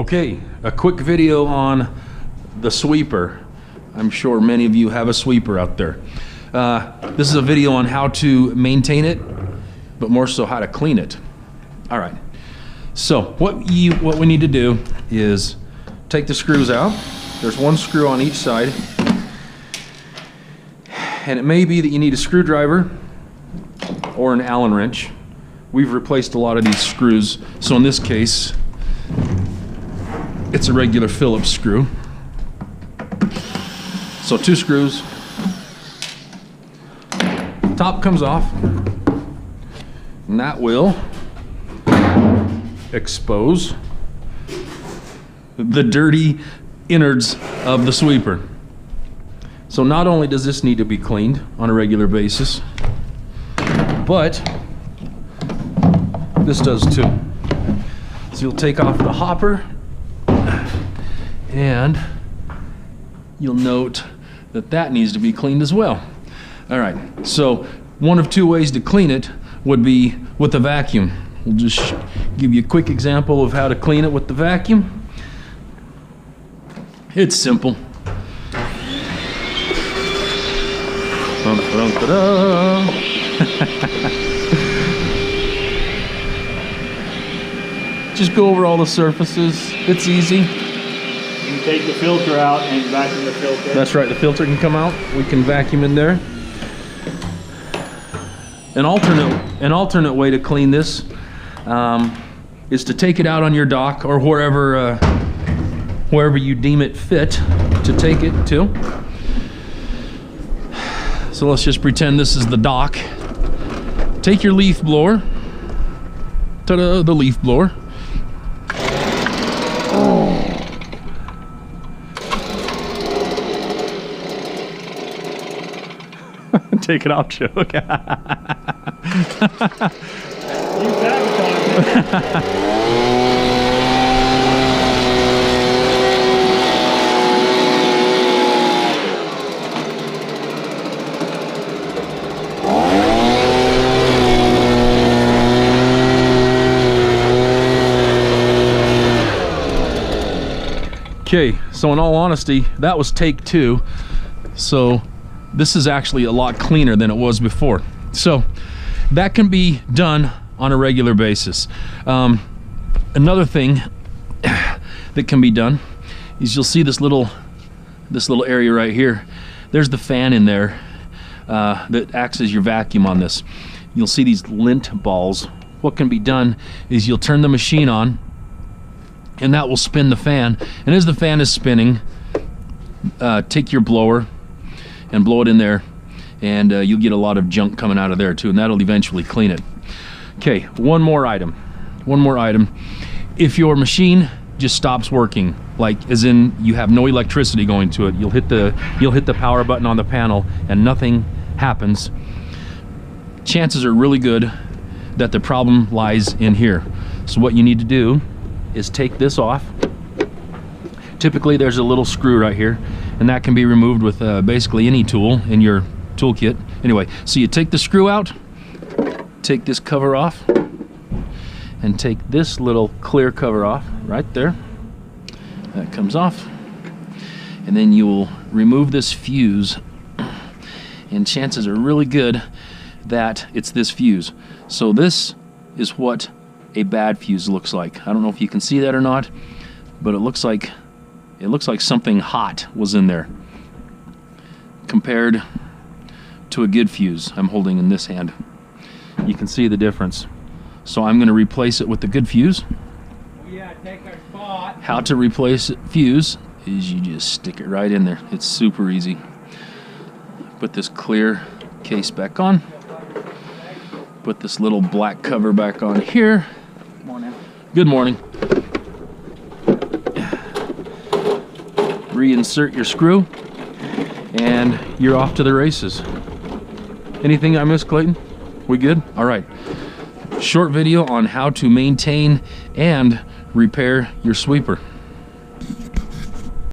Okay, a quick video on the sweeper. I'm sure many of you have a sweeper out there. This is a video on how to maintain it, but more so how to clean it. All right, so what we need to do is take the screws out. There's one screw on each side, and it may be that you need a screwdriver or an Allen wrench. We've replaced a lot of these screws, so in this case it's a regular Phillips screw. So 2 screws. Top comes off, and that will expose the dirty innards of the sweeper. So not only does this need to be cleaned on a regular basis, but this does too. So you'll take off the hopper, and you'll note that that needs to be cleaned as well. All right, so one of 2 ways to clean it would be with a vacuum. We'll just give you a quick example of how to clean it with the vacuum. It's simple. Just go over all the surfaces. It's easy. You can take the filter out and vacuum the filter. That's right, the filter can come out. We can vacuum in there. An alternate way to clean this is to take it out on your dock or wherever you deem it fit to take it to. So let's just pretend this is the dock. Take your leaf blower. Ta-da, the leaf blower. Take it off, joke. You Okay, so in all honesty, that was take 2. So this is actually a lot cleaner than it was before. So that can be done on a regular basis. Another thing that can be done is you'll see this little area right here. There's the fan in there that acts as your vacuum on this. You'll see these lint balls. What can be done is you'll turn the machine on, and that will spin the fan. And as the fan is spinning, take your blower and blow it in there, and you'll get a lot of junk coming out of there too, and that'll eventually clean it. Okay, one more item. If your machine just stops working, like as in you have no electricity going to it, you'll hit the power button on the panel and nothing happens, chances are really good that the problem lies in here. So what you need to do is take this off. Typically there's a little screw right here, and that can be removed with basically any tool in your toolkit. Anyway, so you take the screw out, take this cover off, and take this little clear cover off right there. That comes off, and then you will remove this fuse, and chances are really good that it's this fuse. So this is what a bad fuse looks like. I don't know if you can see that or not, but it looks like something hot was in there compared to a good fuse I'm holding in this hand. You can see the difference. So I'm going to replace it with the good fuse. Yeah, take our spot. How to replace fuse is you just stick it right in there. It's super easy. Put this clear case back on. Put this little black cover back on here. Morning. Good morning. Reinsert your screw, and you're off to the races. Anything I missed, Clayton? We good? All right. Short video on how to maintain and repair your sweeper.